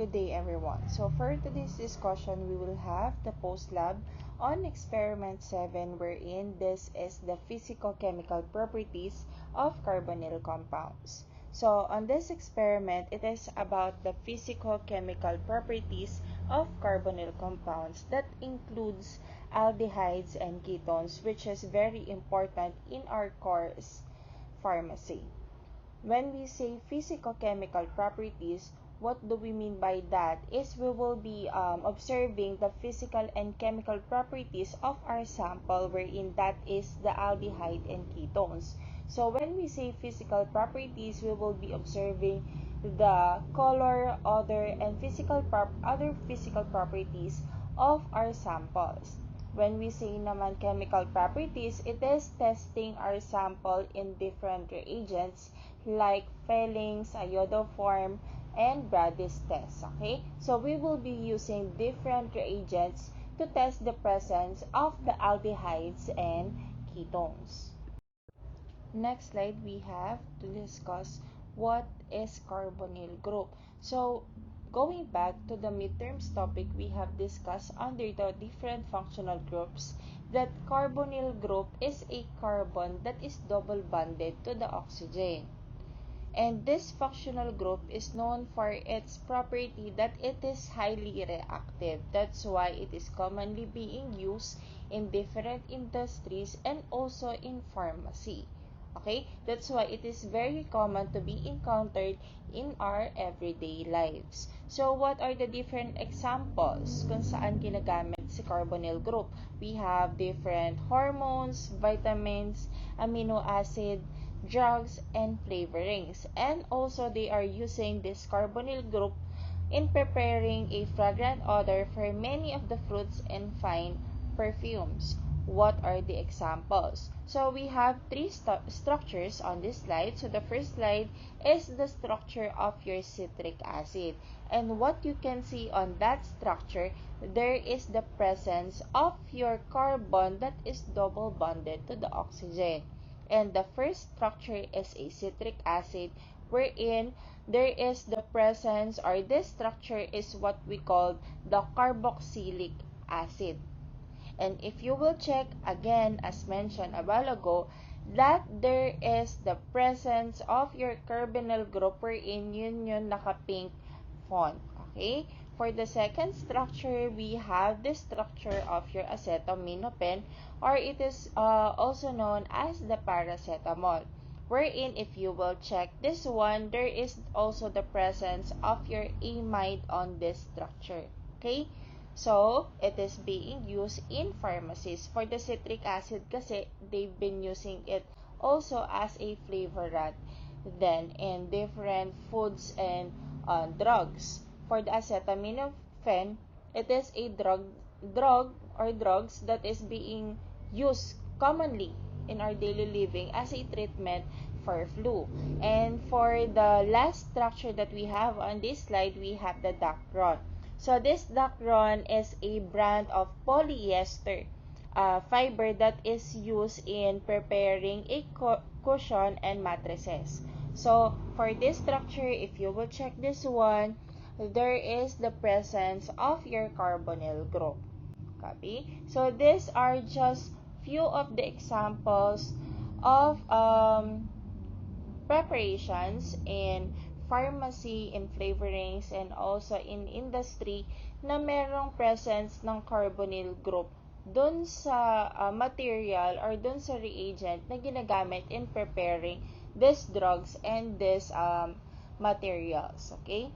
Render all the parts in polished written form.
Good day everyone. So for today's discussion, we will have the post-lab on experiment 7 wherein this is the physico-chemical properties of carbonyl compounds. So on this experiment, it is about the physico-chemical properties of carbonyl compounds that includes aldehydes and ketones, which is very important in our course pharmacy. When we say physico-chemical properties, what do we mean by that is we will be observing the physical and chemical properties of our sample wherein that is the aldehyde and ketones. So when we say physical properties, we will be observing the color, odor, and other physical properties of our samples. When we say naman chemical properties, it is testing our sample in different reagents like Fehling's, iodoform, and Brady's test. Okay? So we will be using different reagents to test the presence of the aldehydes and ketones. Next slide, we have to discuss what is carbonyl group. So going back to the midterms topic, we have discussed under the different functional groups that carbonyl group is a carbon that is double bonded to the oxygen. And this functional group is known for its property that it is highly reactive. That's why it is commonly being used in different industries and also in pharmacy. Okay? That's why it is very common to be encountered in our everyday lives. So, what are the different examples kung saan ginagamit si carbonyl group? We have different hormones, vitamins, amino acid, drugs, and flavorings. And also, they are using this carbonyl group in preparing a fragrant odor for many of the fruits and fine perfumes. What are the examples? So we have three structures on this slide. So the first slide is the structure of your citric acid. And what you can see on that structure, there is the presence of your carbon that is double bonded to the oxygen. And the first structure is a citric acid wherein there is the presence, or this structure is what we call the carboxylic acid. And if you will check again, as mentioned a while ago, that there is the presence of your carbonyl group wherein yun yung naka-pink font. Okay? For the second structure, we have the structure of your acetaminophen, or it is also known as the paracetamol. Wherein, if you will check this one, there is also the presence of your amide on this structure. Okay? So, it is being used in pharmacies. For the citric acid kasi, they've been using it also as a flavorant. Then, in different foods and drugs. For the acetaminophen, it is a drugs that is being used commonly in our daily living as a treatment for flu. And for the last structure that we have on this slide, we have the Dacron. So this Dacron is a brand of polyester fiber that is used in preparing a cushion and mattresses. So for this structure, if you will check this one, there is the presence of your carbonyl group. Copy? So these are just few of the examples of preparations in pharmacy, in flavorings, and also in industry na merong presence ng carbonyl group dun sa material or dun sa reagent na ginagamit in preparing these drugs and these materials. Okay?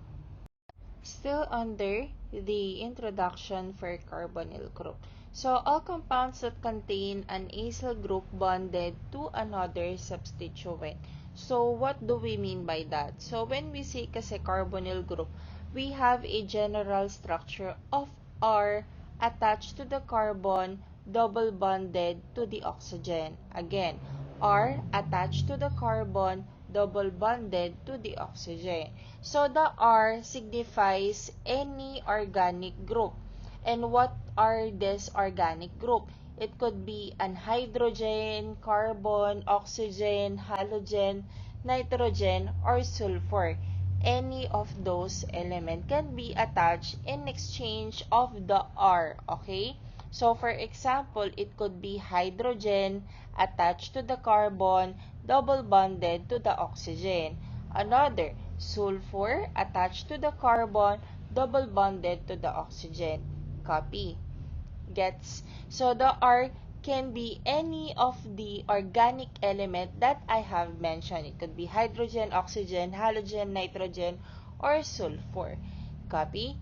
Still under the introduction for carbonyl group. So, all compounds that contain an acyl group bonded to another substituent. So, what do we mean by that? So, when we say kasi carbonyl group, we have a general structure of R attached to the carbon, double bonded to the oxygen. Again, R attached to the carbon, double bonded to the oxygen. So, the R signifies any organic group. And what are this organic group? It could be an hydrogen, carbon, oxygen, halogen, nitrogen, or sulfur. any of those elements can be attached in exchange of the R, okay? So, for example, it could be hydrogen attached to the carbon, double bonded to the oxygen. Another, sulfur attached to the carbon, double bonded to the oxygen. Copy. Gets? So, the R can be any of the organic element that I have mentioned. It could be hydrogen, oxygen, halogen, nitrogen, or sulfur. Copy?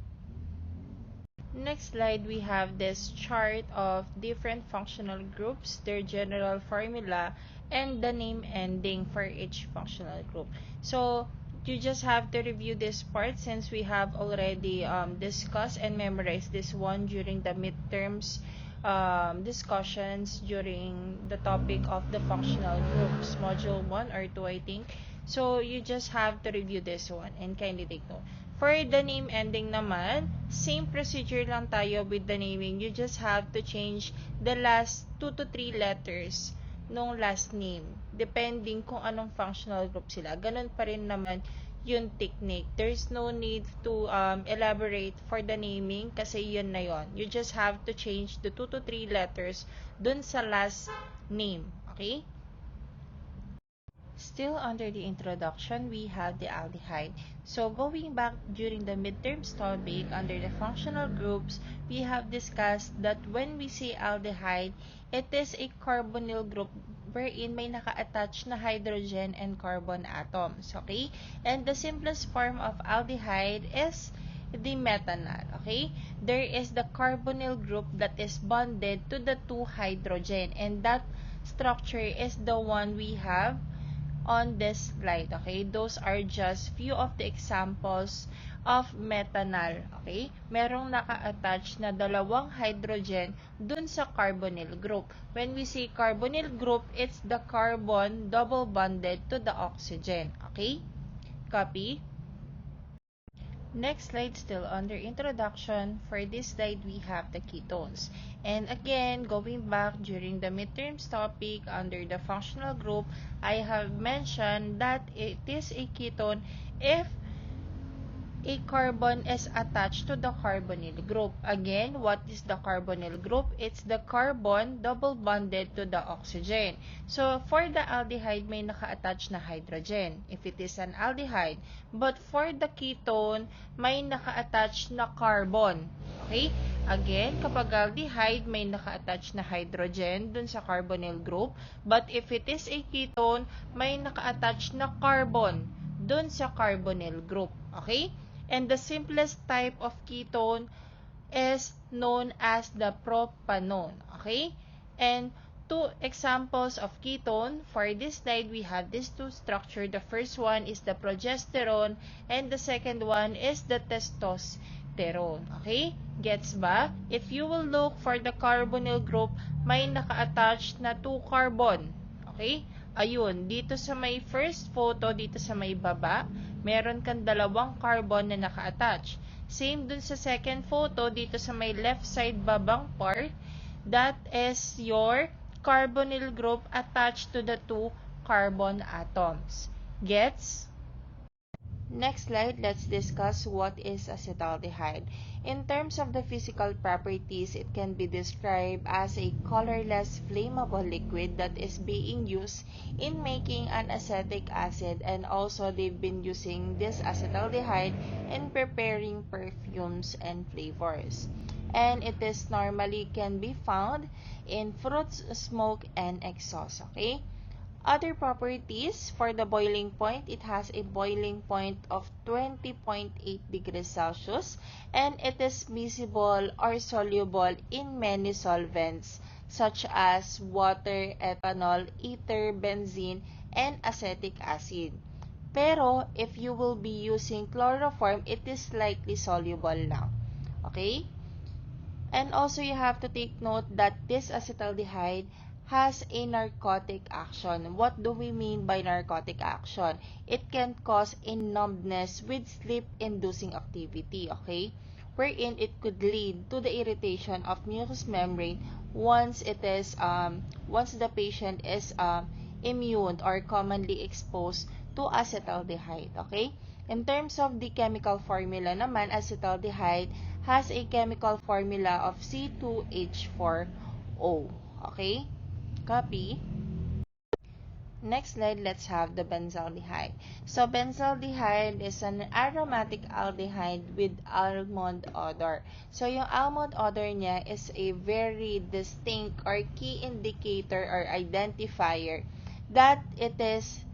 Next slide, we have this chart of different functional groups, their general formula, and the name ending for each functional group. So, you just have to review this part since we have already discussed and memorized this one during the midterms discussions during the topic of the functional groups, module 1 or 2, I think. So, you just have to review this one and kindly take note. For the name ending naman, same procedure lang tayo with the naming. You just have to change the last 2 to 3 letters nung last name, depending kung anong functional group sila. Ganun pa rin naman yung technique. There's no need to elaborate for the naming kasi yun na yun. You just have to change the 2 to 3 letters dun sa last name. Okay? Still under the introduction, we have the aldehyde. So going back during the midterms topic under the functional groups, we have discussed that when we say aldehyde, it is a carbonyl group wherein may naka-attach na hydrogen and carbon atoms. Okay? And the simplest form of aldehyde is the methanol. Okay? There is the carbonyl group that is bonded to the two hydrogen, and that structure is the one we have on this slide. Okay, those are just few of the examples of methanol. Okay, merong naka-attach na dalawang hydrogen dun sa carbonyl group. When we say carbonyl group, it's the carbon double bonded to the oxygen. Okay, copy. Next slide, still under introduction. For this slide, we have the ketones. And again, going back during the midterms topic under the functional group, I have mentioned that it is a ketone if a carbon is attached to the carbonyl group. Again, what is the carbonyl group? It's the carbon double bonded to the oxygen. So, for the aldehyde, may naka-attach na hydrogen if it is an aldehyde. But for the ketone, may naka-attach na carbon. Okay? Again, kapag aldehyde, may naka-attach na hydrogen dun sa carbonyl group. But if it is a ketone, may naka-attach na carbon dun sa carbonyl group. Okay? And the simplest type of ketone is known as the propanone. Okay? And two examples of ketone. For this slide, we have these two structures. The first one is the progesterone and the second one is the testosterone. Okay? Gets ba? If you will look for the carbonyl group, may naka-attach na 2 carbon. Okay? Ayun, dito sa may first photo, dito sa may baba, meron kang dalawang carbon na naka-attach. Same dun sa second photo, dito sa may left side babang part, that is your carbonyl group attached to the 2 carbon atoms. Gets? Next slide, let's discuss what is acetaldehyde. In terms of the physical properties, it can be described as a colorless, flammable liquid that is being used in making an acetic acid, and also they've been using this acetaldehyde in preparing perfumes and flavors. And it is normally can be found in fruits, smoke, and exhaust. Okay? Other properties, for the boiling point, it has a boiling point of 20.8 degrees Celsius and it is miscible or soluble in many solvents such as water, ethanol, ether, benzene, and acetic acid. Pero, if you will be using chloroform, it is slightly soluble lang. Okay? And also, you have to take note that this acetaldehyde has a narcotic action. What do we mean by narcotic action? It can cause a numbness with sleep-inducing activity, okay? Wherein it could lead to the irritation of mucous membrane once the patient is immune or commonly exposed to acetaldehyde, okay? In terms of the chemical formula naman, acetaldehyde has a chemical formula of C2H4O. Okay? Copy. Next slide, let's have the benzaldehyde. So, benzaldehyde is an aromatic aldehyde with almond odor. So, yung almond odor niya is a very distinct or key indicator or identifier that it is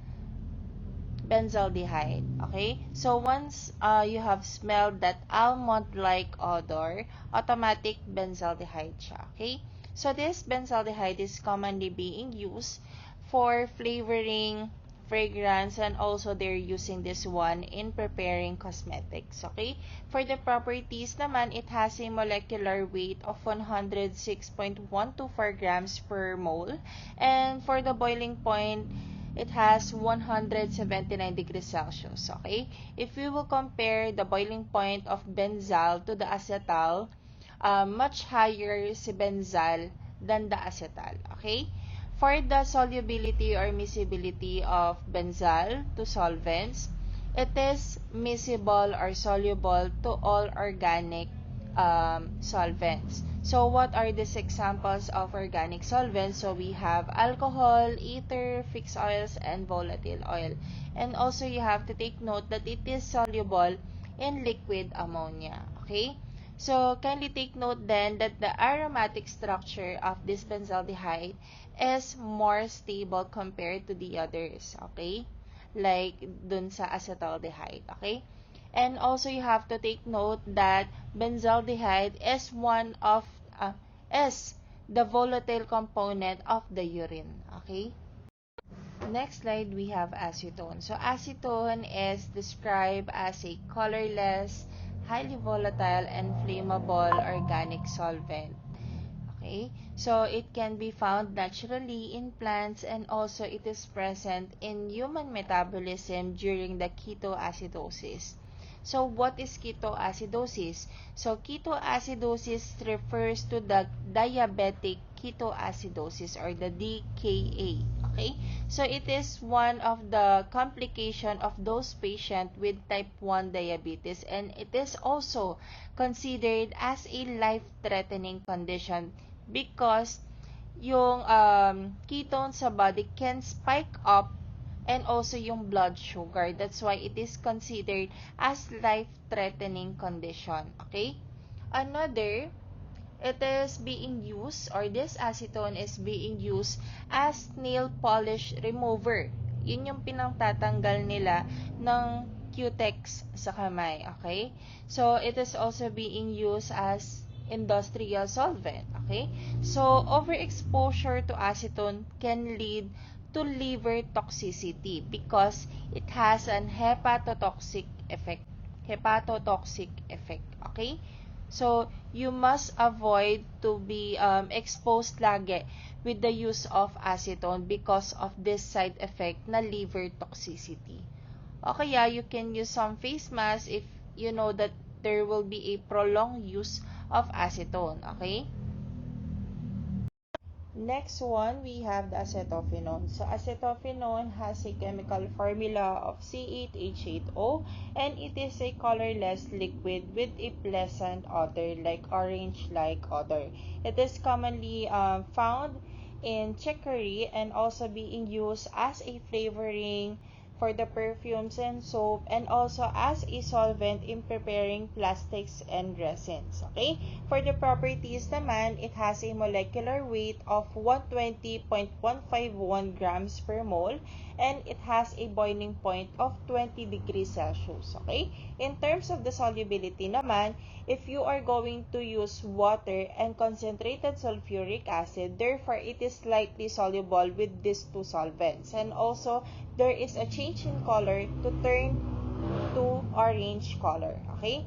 benzaldehyde. Okay? So, once you have smelled that almond-like odor, automatic benzaldehyde siya. Okay? So, this benzaldehyde is commonly being used for flavoring, fragrance, and also they're using this one in preparing cosmetics. Okay? For the properties naman, it has a molecular weight of 106.124 grams per mole. And for the boiling point, it has 179 degrees Celsius. Okay? If we will compare the boiling point of benzal to the acetal, much higher si benzal than the acetal. Okay? For the solubility or miscibility of benzal to solvents, it is miscible or soluble to all organic solvents. So, what are these examples of organic solvents? So, we have alcohol, ether, fixed oils, and volatile oil. And also, you have to take note that it is soluble in liquid ammonia. Okay? So, kindly take note then that the aromatic structure of this benzaldehyde is more stable compared to the others. Okay? Like dun sa acetaldehyde. Okay? And also, you have to take note that benzaldehyde is is the volatile component of the urine. Okay? Next slide, we have acetone. So, acetone is described as a colorless, highly volatile, and flammable organic solvent. Okay? So, it can be found naturally in plants and also it is present in human metabolism during the ketoacidosis. So, what is ketoacidosis? So, ketoacidosis refers to the diabetic ketoacidosis or the DKA. Okay? So, it is one of the complication of those patients with type 1 diabetes and it is also considered as a life-threatening condition because yung ketones sa body can spike up and also yung blood sugar. That's why it is considered as life-threatening condition. Okay? Another, it is being used or this acetone is being used as nail polish remover. Yun yung pinangtatanggal nila ng cutex sa kamay. Okay? So, it is also being used as industrial solvent. Okay? So, overexposure to acetone can lead to liver toxicity because it has an hepatotoxic effect. Hepatotoxic effect. Okay? So, you must avoid to be exposed lagi with the use of acetone because of this side effect na liver toxicity. O kaya, you can use some face mask if you know that there will be a prolonged use of acetone. Okay? Next one, we have the acetophenone. So, acetophenone has a chemical formula of C8H8O and it is a colorless liquid with a pleasant odor like orange-like odor. It is commonly found in chicory and also being used as a flavoring for the perfumes and soap and also as a solvent in preparing plastics and resins. Okay? For the properties naman, it has a molecular weight of 120.151 grams per mole and it has a boiling point of 20 degrees Celsius. Okay? In terms of the solubility naman, if you are going to use water and concentrated sulfuric acid, therefore it is slightly soluble with these two solvents. And also, there is a change in color to turn to orange color. Okay?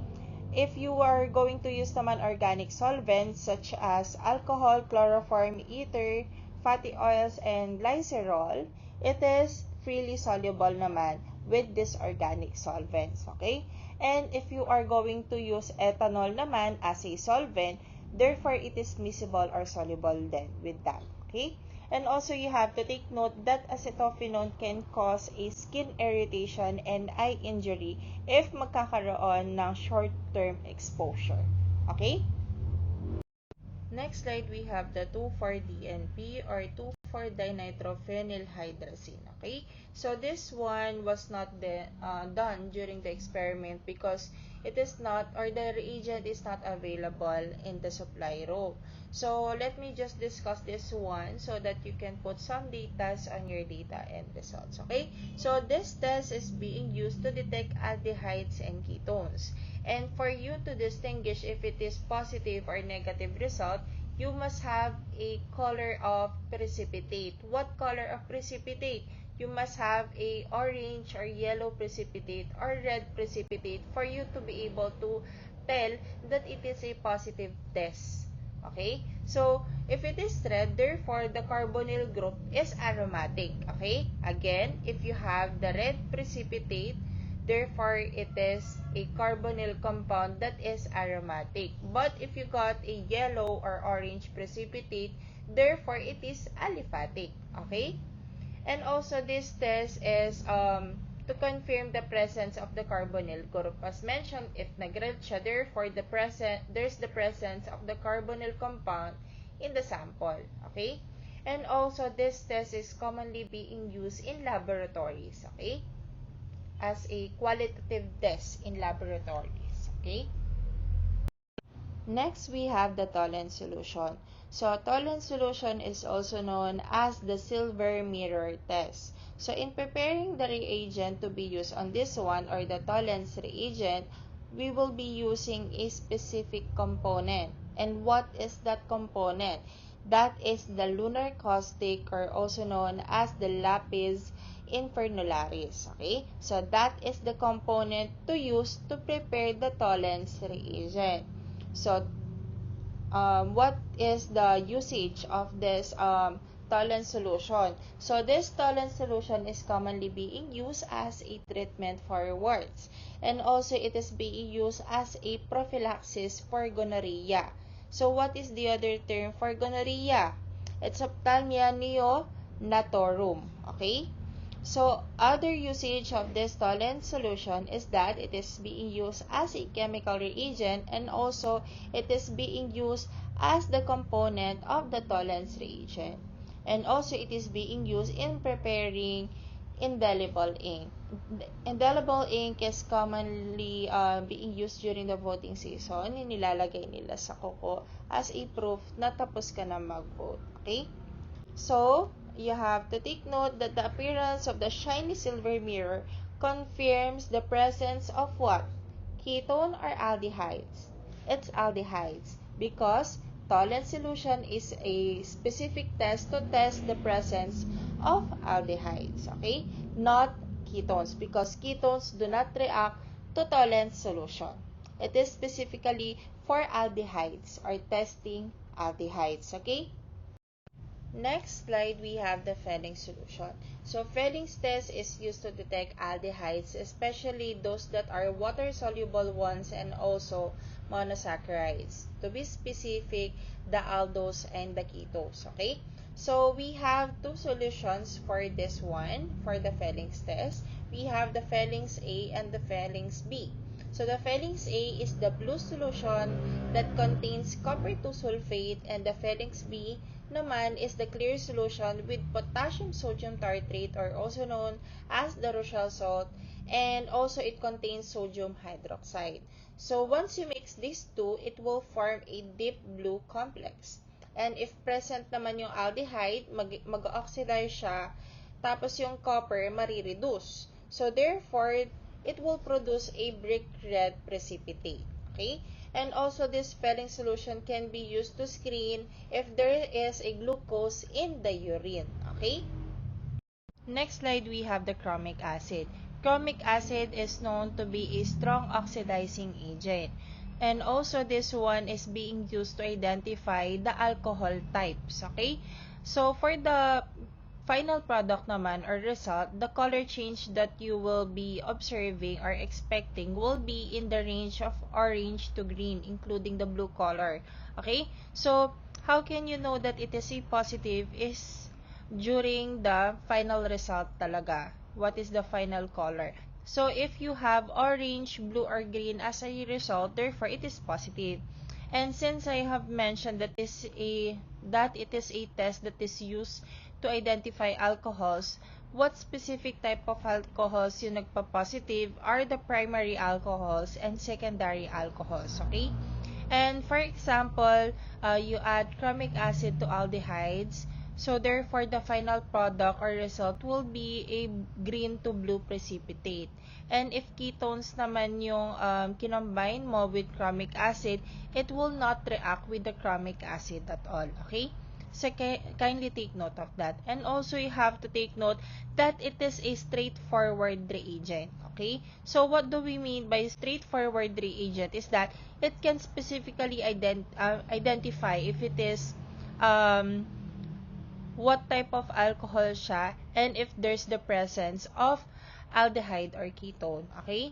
If you are going to use naman organic solvents such as alcohol, chloroform, ether, fatty oils, and glycerol, it is freely soluble naman with these organic solvents. Okay? And if you are going to use ethanol naman as a solvent, therefore it is miscible or soluble then with that. Okay? And also you have to take note that acetophenone can cause a skin irritation and eye injury if magkakaroon ng short-term exposure. Okay? Next slide, we have the 2,4-DNP or 2,4-dinitrophenylhydrazine. Okay, so this one was not done during the experiment because it is not, or the reagent is not available in the supply row. So let me just discuss this one so that you can put some data on your data and results. Okay, so this test is being used to detect aldehydes and ketones. And for you to distinguish if it is positive or negative result, you must have a color of precipitate. What color of precipitate? You must have a orange or yellow precipitate or red precipitate for you to be able to tell that it is a positive test. Okay? So, if it is red, therefore, the carbonyl group is aromatic. Okay? Again, if you have the red precipitate, therefore, it is a carbonyl compound that is aromatic. But if you got a yellow or orange precipitate, therefore, it is aliphatic. Okay? And also, this test is to confirm the presence of the carbonyl group. As mentioned, if nag-red siya, therefore, there's the presence of the carbonyl compound in the sample. Okay? And also, this test is commonly being used in laboratories. Okay? As a qualitative test in laboratories. Okay? Next, we have the Tholen solution. So, Tholen solution is also known as the silver mirror test. So, in preparing the reagent to be used on this one or the Tholen's reagent, we will be using a specific component. And what is that component? That is the lunar caustic or also known as the lapis infernularis. Okay? So, that is the component to use to prepare the Tholen's reagent. So, what is the usage of this Tholen solution? So, this Tholen solution is commonly being used as a treatment for warts. And also, it is being used as a prophylaxis for gonorrhea. So, what is the other term for gonorrhea? It's Ophthalmia neonatorum. Okay? So, other usage of this Tholen solution is that it is being used as a chemical reagent and also it is being used as the component of the Tholen's reagent. And also it is being used in preparing indelible ink. Indelible ink is commonly being used during the voting season. Nilalagay nila sa kuko as a proof na tapos ka na mag-vote. Okay? So, you have to take note that the appearance of the shiny silver mirror confirms the presence of what? Ketone or aldehydes? It's aldehydes because Tholen solution is a specific test to test the presence of aldehydes, okay? Not ketones because ketones do not react to Tholen solution. It is specifically for aldehydes or testing aldehydes, okay? Next slide, we have the Fehling solution. So, Fehling's test is used to detect aldehydes, especially those that are water-soluble ones and also monosaccharides. To be specific, the aldose and the ketose, okay? So, we have two solutions for this one, for the Fehling's test. We have the Fehling's A and the Fehling's B. So, the Fehling's A is the blue solution that contains copper 2 sulfate and the Fehling's B naman is the clear solution with potassium sodium tartrate or also known as the Rochelle salt and also it contains sodium hydroxide. So once you mix these two, it will form a deep blue complex. And if present naman yung aldehyde, mag-oxidize siya, tapos yung copper marireduce. So therefore, it will produce a brick red precipitate. Okay? And also, this Fehling solution can be used to screen if there is a glucose in the urine. Okay? Next slide, we have the chromic acid. Chromic acid is known to be a strong oxidizing agent. And also, this one is being used to identify the alcohol types. Okay? So, for the final product naman or result, the color change that you will be observing or expecting will be in the range of orange to green, including the blue color. Okay? So, how can you know that it is a positive is during the final result talaga. What is the final color? So if you have orange, blue, or green as a result, therefore it is positive. And since I have mentioned that it is a test that is used to identify alcohols, what specific type of alcohols yung nagpa-positive are the primary alcohols and secondary alcohols, okay? And for example, you add chromic acid to aldehydes, so therefore the final product or result will be a green to blue precipitate. And if ketones naman yung kinombine mo with chromic acid, it will not react with the chromic acid at all, okay? So kindly take note of that. And also you have to take note that it is a straightforward reagent, okay? So what do we mean by straightforward reagent is that it can specifically identify if it is what type of alcohol siya and if there's the presence of aldehyde or ketone, okay?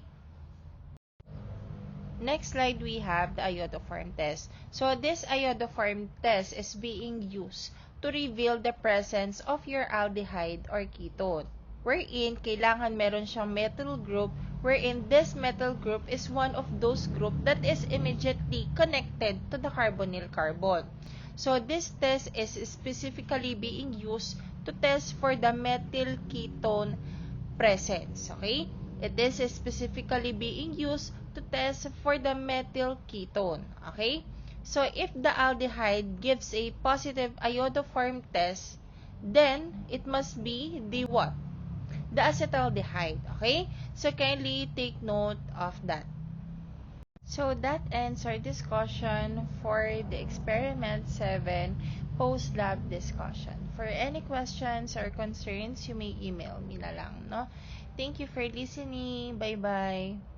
Next slide, we have the iodoform test. So this iodoform test is being used to reveal the presence of your aldehyde or ketone, wherein kailangan meron siyang methyl group, wherein this methyl group is one of those group that is immediately connected to the carbonyl carbon. So this test is specifically being used to test for the methyl ketone presence, okay? It is specifically being used to test for the methyl ketone, okay? So if the aldehyde gives a positive iodoform test, then it must be the what? The acetaldehyde, okay? So kindly take note of that. So that ends our discussion for the experiment 7 post-lab discussion. For any questions or concerns, you may email me na lang, no? Thank you for listening. Bye-bye.